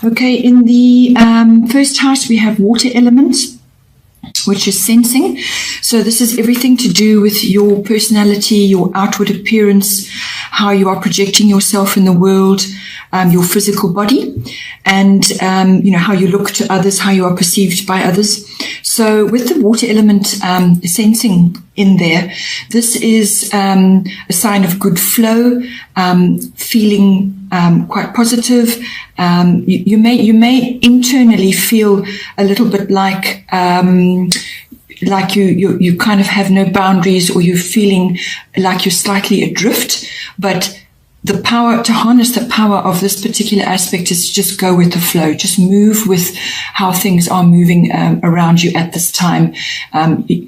Okay, in the first house we have water element, which is sensing. So this is everything to do with your personality, your outward appearance, how you are projecting yourself in the world, your physical body, and how you look to others, how you are perceived by others. So with the water element sensing in there, this is a sign of good flow, feeling quite positive. You may internally feel a little bit like you kind of have no boundaries, or you're feeling like you're slightly adrift. But the power to harness the power of this particular aspect is to just go with the flow, just move with how things are moving around you at this time.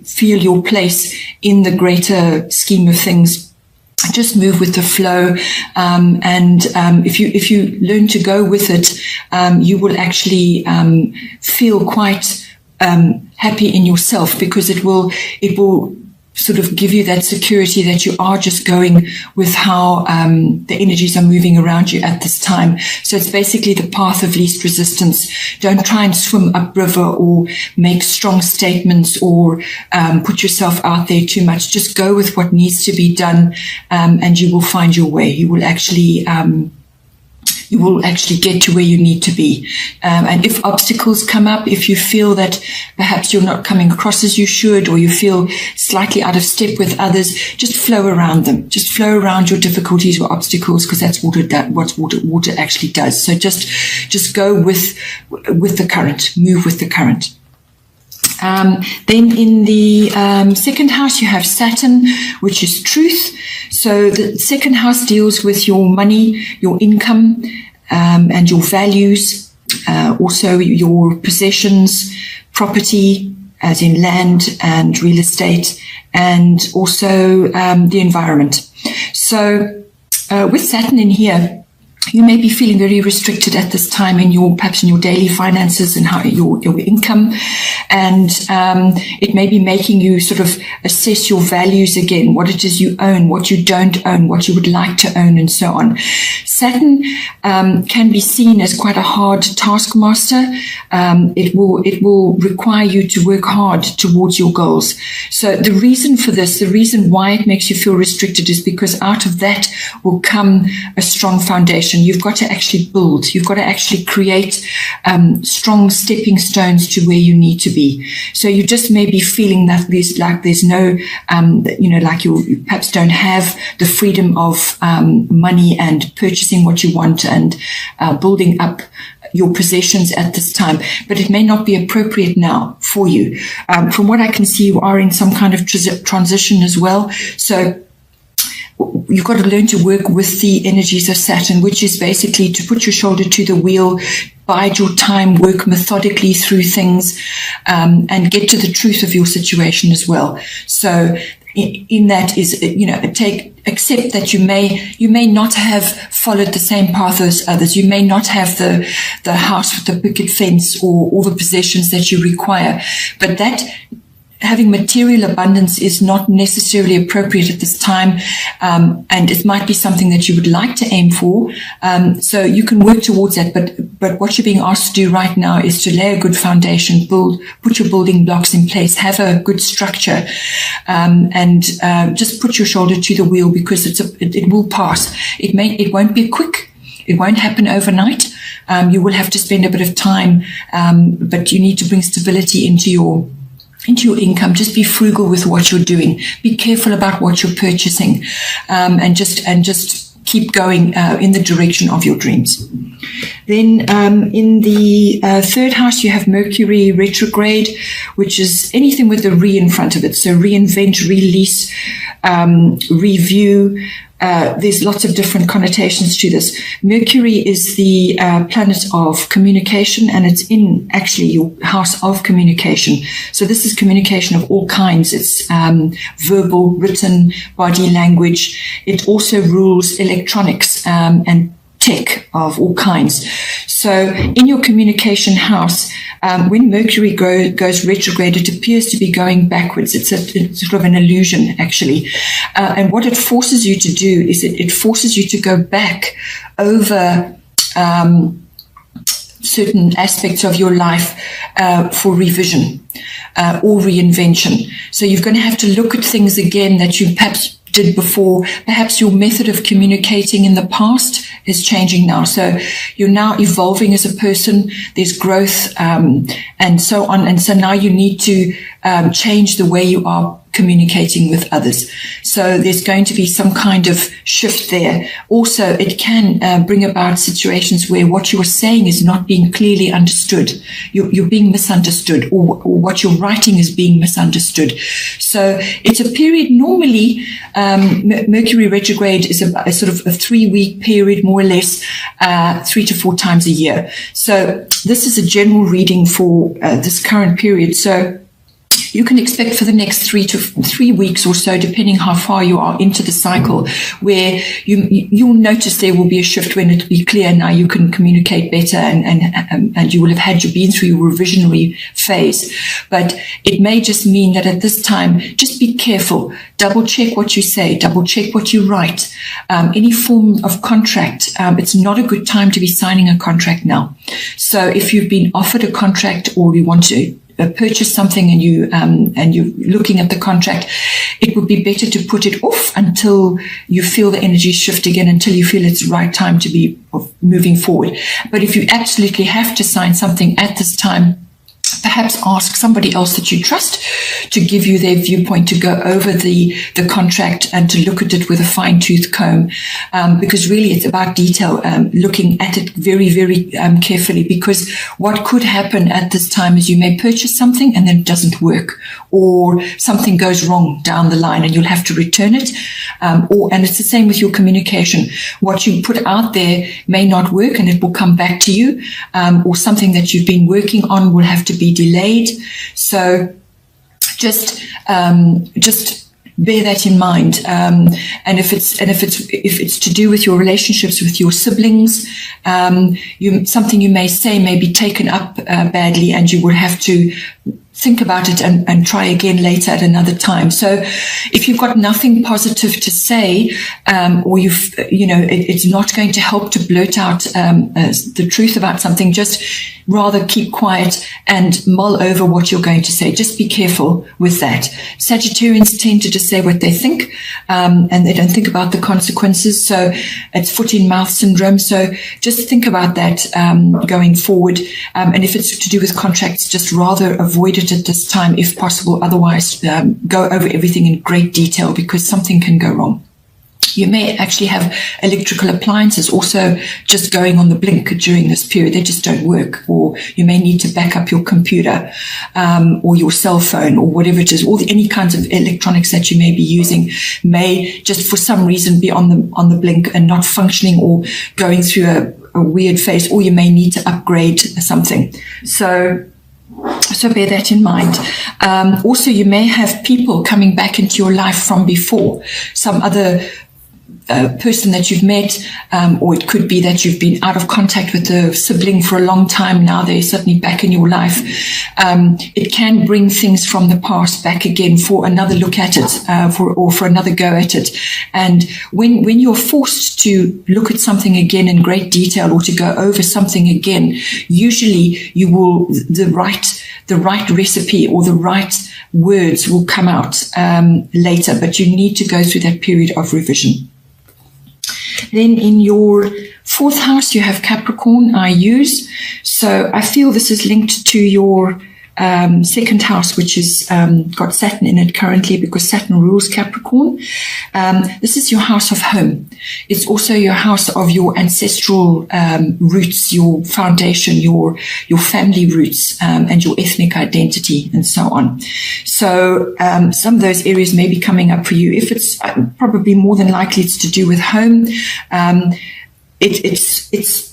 Feel your place in the greater scheme of things. Just move with the flow, and if you learn to go with it, you will actually feel quite happy in yourself, because it will sort of give you that security that you are just going with how the energies are moving around you at this time. So it's basically the path of least resistance. Don't try and swim upriver or make strong statements or put yourself out there too much. Just go with what needs to be done, and you will find your way. You will actually get to where you need to be. And if obstacles come up, if you feel that perhaps you're not coming across as you should, or you feel slightly out of step with others, just flow around them. Just flow around your difficulties or obstacles, because that's what water actually does. So just go with the current, move with the current. Then in the second house, you have Saturn, which is truth. So the second house deals with your money, your income, and your values, also your possessions, property, as in land and real estate, and also the environment. So with Saturn in here, you may be feeling very restricted at this time perhaps in your daily finances and how your income, and it may be making you sort of assess your values again, what it is you own, what you don't own, what you would like to own, and so on. Saturn can be seen as quite a hard taskmaster. It will require you to work hard towards your goals. So the reason for this, the reason why it makes you feel restricted, is because out of that will come a strong foundation. You've got to actually build. You've got to actually create strong stepping stones to where you need to be. So you just may be feeling that there's no, like you perhaps don't have the freedom of money and purchasing what you want and building up your possessions at this time, but it may not be appropriate now for you. From what I can see, you are in some kind of transition as well. So you've got to learn to work with the energies of Saturn, which is basically to put your shoulder to the wheel, bide your time, work methodically through things, and get to the truth of your situation as well. So in that is, accept that you may not have followed the same path as others. You may not have the house with the picket fence or all the possessions that you require, but that having material abundance is not necessarily appropriate at this time, and it might be something that you would like to aim for. So you can work towards that, but what you're being asked to do right now is to lay a good foundation, put your building blocks in place, have a good structure, and just put your shoulder to the wheel, because it will pass. It won't be quick. It won't happen overnight. You will have to spend a bit of time, but you need to bring stability into your income. Just be frugal with what you're doing. Be careful about what you're purchasing, and just keep going in the direction of your dreams. Then in the third house, you have Mercury retrograde, which is anything with a re in front of it. So reinvent, release, review. There's lots of different connotations to this. Mercury is the planet of communication, and it's in actually your house of communication. So this is communication of all kinds. It's verbal, written, body language. It also rules electronics and tech of all kinds. So in your communication house, when Mercury goes retrograde, it appears to be going backwards. It's sort of an illusion, actually. And what it forces you to do is it forces you to go back over certain aspects of your life for revision or reinvention. So you're going to have to look at things again that you perhaps did before. Perhaps your method of communicating in the past is changing now. So you're now evolving as a person. There's growth and so on. And so now you need to change the way you are communicating with others. So there's going to be some kind of shift there. Also, it can bring about situations where what you are saying is not being clearly understood. You're being misunderstood, or what you're writing is being misunderstood. So it's a period, normally Mercury retrograde is a sort of a 3-week period, more or less, 3 to 4 times a year. So this is a general reading for this current period. So you can expect for the next 3 weeks or so, depending how far you are into the cycle, where you'll notice there will be a shift when it'll be clear now you can communicate better and you will have been through your revisionary phase. But it may just mean that at this time, just be careful. Double check what you say, double check what you write. Any form of contract, it's not a good time to be signing a contract now. So if you've been offered a contract or you want to purchase something and you're looking at the contract, it would be better to put it off until you feel the energy shift again, until you feel it's the right time to be moving forward. But if you absolutely have to sign something at this time, perhaps ask somebody else that you trust to give you their viewpoint, to go over the contract and to look at it with a fine-tooth comb, because really it's about detail, looking at it very, very carefully, because what could happen at this time is you may purchase something and then it doesn't work, or something goes wrong down the line and you'll have to return it, and it's the same with your communication. What you put out there may not work and it will come back to you, or something that you've been working on will have to be delayed. So just bear that in mind. And if it's to do with your relationships with your siblings, something you may say may be taken up badly, and you will have to think about it and try again later at another time. So if you've got nothing positive to say, or it's not going to help to blurt out the truth about something, just rather keep quiet and mull over what you're going to say. Just be careful with that. Sagittarians tend to just say what they think, and they don't think about the consequences. So it's foot in mouth syndrome. So just think about that going forward. And if it's to do with contracts, just rather avoid it at this time if possible. Otherwise, go over everything in great detail, because something can go wrong. You may actually have electrical appliances also just going on the blink during this period. They just don't work. Or you may need to back up your computer, or your cell phone, or whatever it is. Any kinds of electronics that you may be using may just for some reason be on the blink and not functioning, or going through a weird phase, or you may need to upgrade something. So bear that in mind. Also, you may have people coming back into your life from before, some other person that you've met, or it could be that you've been out of contact with the sibling for a long time. Now they're suddenly back in your life. It can bring things from the past back again for another look at it, for another go at it. And when you're forced to look at something again in great detail, or to go over something again, usually you will the right recipe or the right words will come out later, but you need to go through that period of revision. Then in your 4th house, you have Capricorn, I use. So I feel this is linked to your 2nd house, which is got Saturn in it currently, because Saturn rules Capricorn. This is your house of home. It's also your house of your ancestral roots, your foundation, your family roots, and your ethnic identity, and so on. So some of those areas may be coming up for you. If it's probably more than likely it's to do with home.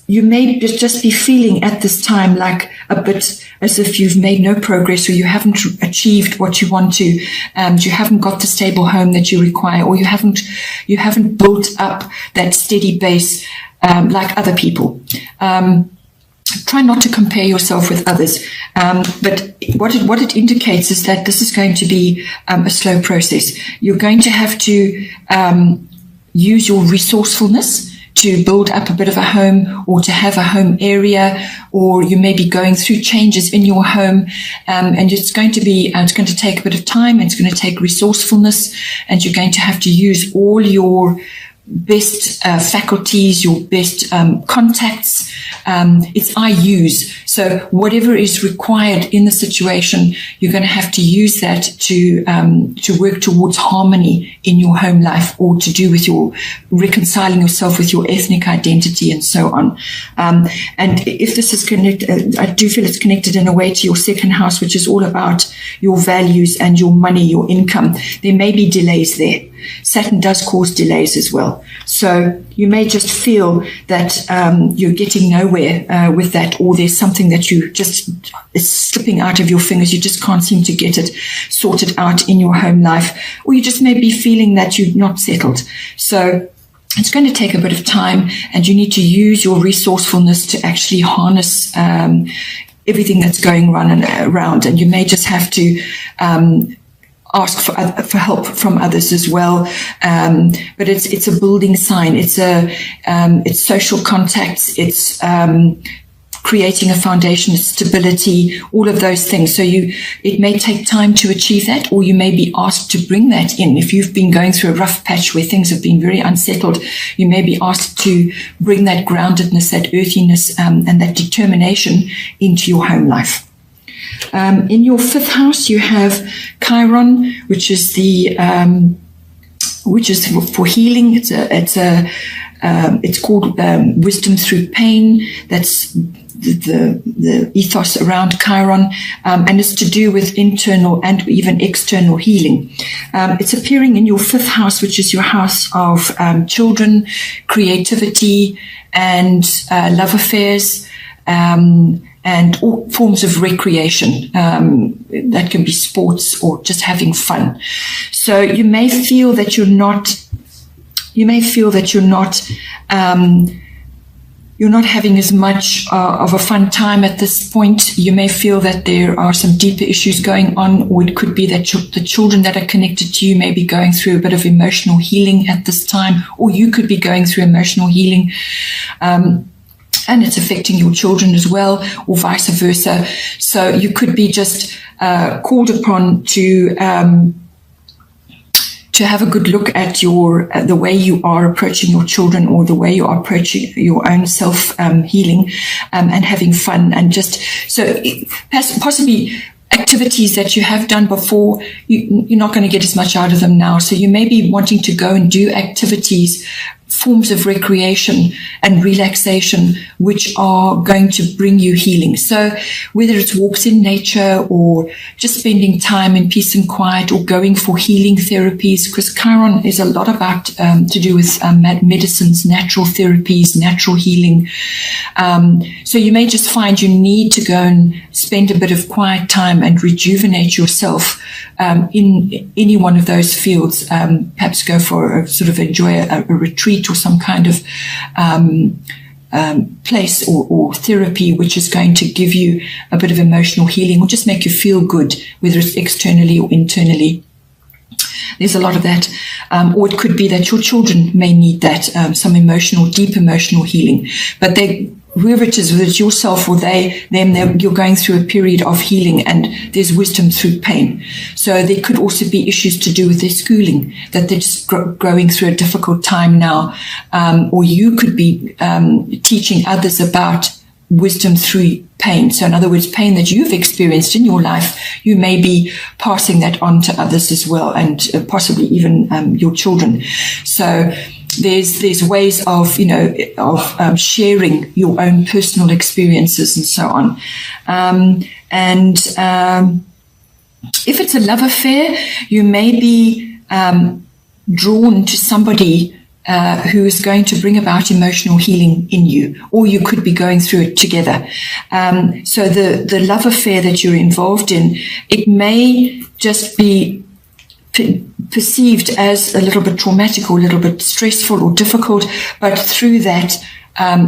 You may just be feeling at this time like a bit as if you've made no progress, or you haven't achieved what you want to, and you haven't got the stable home that you require, or you haven't built up that steady base like other people. Try not to compare yourself with others, but what it indicates is that this is going to be a slow process. You're going to have to use your resourcefulness to build up a bit of a home or to have a home area, or you may be going through changes in your home, and it's going to take a bit of time, and it's going to take resourcefulness, and you're going to have to use all your best faculties, your best contacts. It's I use. So whatever is required in the situation, you're going to have to use that to work towards harmony in your home life, or to do with your reconciling yourself with your ethnic identity and so on. And if this is connected, I do feel it's connected in a way to your second house, which is all about your values and your money, your income. There may be delays there. Saturn does cause delays as well. So you may just feel that you're getting nowhere with that, or there's something that you just is slipping out of your fingers. You just can't seem to get it sorted out in your home life, or you just may be feeling that you're not settled. So it's going to take a bit of time, and you need to use your resourcefulness to actually harness everything that's going on around, and you may just have to ask for help from others as well. But it's a building sign. It's social contacts. It's creating a foundation of stability, all of those things. So it may take time to achieve that, or you may be asked to bring that in. If you've been going through a rough patch where things have been very unsettled, you may be asked to bring that groundedness, that earthiness, and that determination into your home life. In your fifth house, you have Chiron, which is for healing. It's called wisdom through pain. That's the ethos around Chiron, and it's to do with internal and even external healing. It's appearing in your fifth house, which is your house of children, creativity, and love affairs. And all forms of recreation, that can be sports or just having fun. So you may feel that you're not having as much of a fun time at this point. You may feel that there are some deeper issues going on, or it could be that the children that are connected to you may be going through a bit of emotional healing at this time, or you could be going through emotional healing. And it's affecting your children as well, or vice versa. So you could be just called upon to have a good look at the way you are approaching your children, or the way you are approaching your own self healing, and having fun, and just so possibly activities that you have done before, you're not going to get as much out of them now. So you may be wanting to go and do activities, forms of recreation and relaxation, which are going to bring you healing. So whether it's walks in nature, or just spending time in peace and quiet, or going for healing therapies, because Chiron is a lot about to do with medicines, natural therapies, natural healing. So you may just find you need to go and spend a bit of quiet time and rejuvenate yourself in any one of those fields. Perhaps go for enjoy a retreat, or some kind of place or therapy which is going to give you a bit of emotional healing, or just make you feel good, whether it's externally or internally. There's a lot of that. Or it could be that your children may need that, some deep emotional healing. But whoever it is, whether it's yourself or you're going through a period of healing, and there's wisdom through pain. So there could also be issues to do with their schooling, that they're just growing through a difficult time now. Or you could be teaching others about wisdom through pain. So in other words, pain that you've experienced in your life, you may be passing that on to others as well, and possibly even your children. So there's ways of sharing your own personal experiences and so on. If it's a love affair, you may be drawn to somebody who is going to bring about emotional healing in you, or you could be going through it together. So the love affair that you're involved in, it may just be perceived as a little bit traumatic, or a little bit stressful or difficult, but through that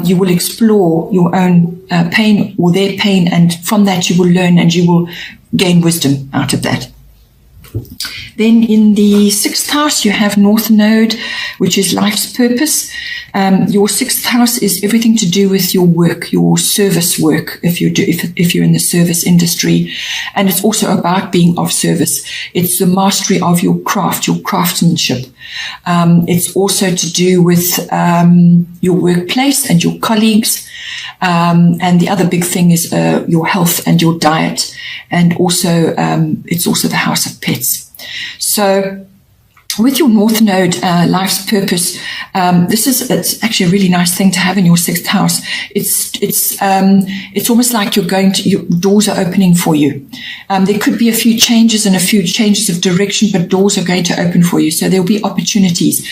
you will explore your own pain or their pain, and from that you will learn, and you will gain wisdom out of that. Then in the 6th house, you have North Node, which is life's purpose. Your 6th house is everything to do with your work, your service work, if you're in the service industry. And it's also about being of service. It's the mastery of your craft, your craftsmanship. It's also to do with your workplace and your colleagues. And the other big thing is your health and your diet. And also, it's also the house of pets. So with your North Node, life's purpose, it's actually a really nice thing to have in your 6th house. It's almost like your doors are opening for you. There could be a few changes and a few changes of direction, but doors are going to open for you. So there'll be opportunities.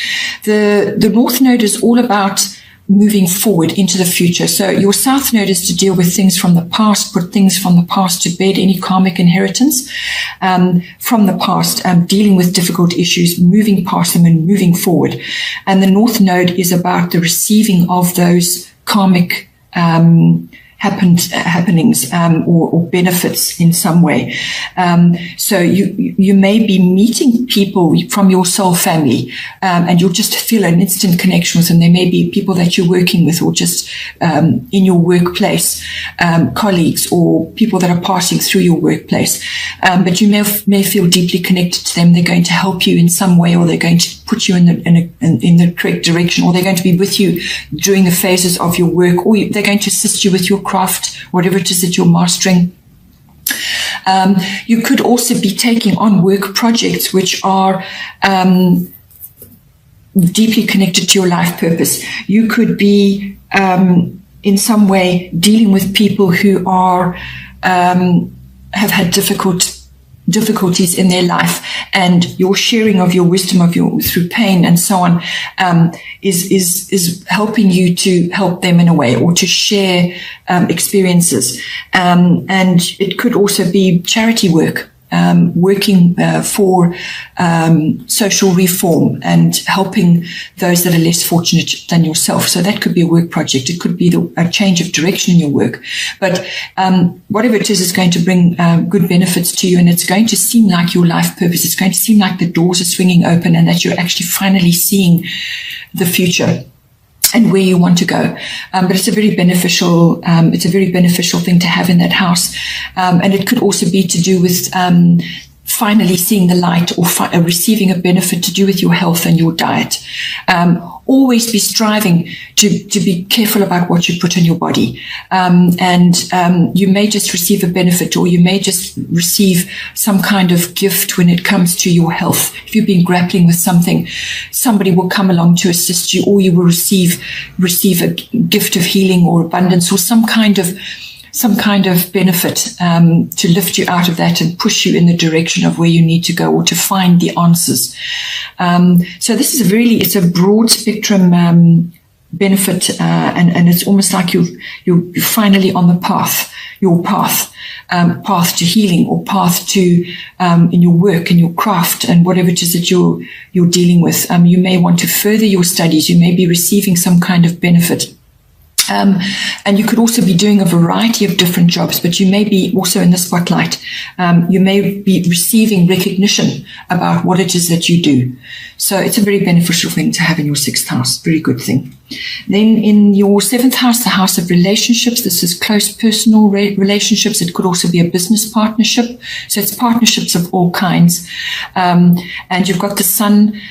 The North Node is all about moving forward into the future. So your South Node is to deal with things from the past, put things from the past to bed, any karmic inheritance from the past, dealing with difficult issues, moving past them and moving forward. And the North Node is about the receiving of those karmic happenings or benefits in some way. So you may be meeting people from your soul family, and you'll just feel an instant connection with them. There may be people that you're working with, or just in your workplace, colleagues or people that are passing through your workplace. But you may feel deeply connected to them. They're going to help you in some way, or they're going to put you in the correct direction, or they're going to be with you during the phases of your work, or they're going to assist you with your craft, whatever it is that you're mastering. You could also be taking on work projects which are deeply connected to your life purpose. You could be in some way dealing with people who are have had difficulties in their life, and your sharing of your wisdom through pain and so on is helping you to help them in a way, or to share experiences. And it could also be charity work, working for social reform and helping those that are less fortunate than yourself. So that could be a work project. It could be a change of direction in your work. But whatever it is going to bring good benefits to you, and it's going to seem like your life purpose. It's going to seem like the doors are swinging open and that you're actually finally seeing the future and where you want to go. But it's a very beneficial thing to have in that house. And it could also be to do with finally seeing the light, or receiving a benefit to do with your health and your diet. Always be striving to be careful about what you put in your body. You may just receive a benefit, or you may just receive some kind of gift when it comes to your health. If you've been grappling with something, somebody will come along to assist you, or you will receive a gift of healing or abundance, or some kind of benefit to lift you out of that and push you in the direction of where you need to go, or to find the answers. So this is it's a broad spectrum benefit, and it's almost like you're finally on the path, your path to healing, or path to in your work and your craft and whatever it is that you're dealing with. You may want to further your studies. You may be receiving some kind of benefit. And you could also be doing a variety of different jobs, but you may be also in the spotlight. You may be receiving recognition about what it is that you do. So it's a very beneficial thing to have in your 6th house. Very good thing. Then in your 7th house, the house of relationships, this is close personal relationships. It could also be a business partnership. So it's partnerships of all kinds. And you've got the sun,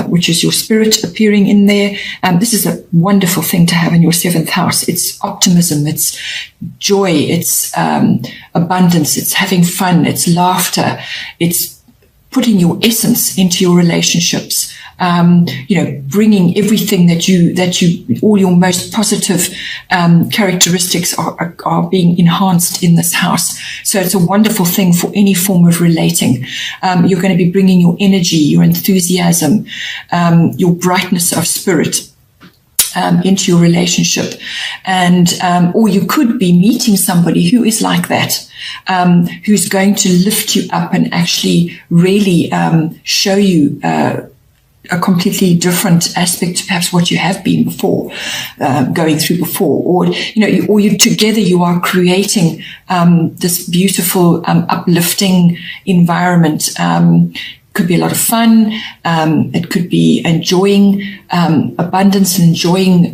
which is your spirit, appearing in there. This is a wonderful thing to have in your 7th house. It's optimism, it's joy, it's abundance, it's having fun, it's laughter, it's putting your essence into your relationships. Bringing everything that you, all your most positive characteristics are being enhanced in this house. So it's a wonderful thing for any form of relating. You're going to be bringing your energy, your enthusiasm, your brightness of spirit into your relationship. And or you could be meeting somebody who is like that, who's going to lift you up and actually really show you a completely different aspect to perhaps what you have been before, going through before, or you together you are creating this beautiful, uplifting environment. Could be a lot of fun. It could be enjoying abundance and enjoying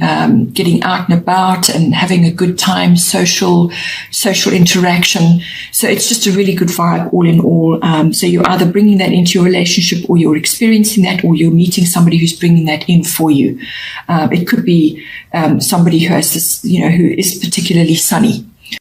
getting out and about and having a good time, social interaction. So it's just a really good vibe all in all. So you're either bringing that into your relationship, or you're experiencing that, or you're meeting somebody who's bringing that in for you. It could be somebody who has this, who is particularly sunny.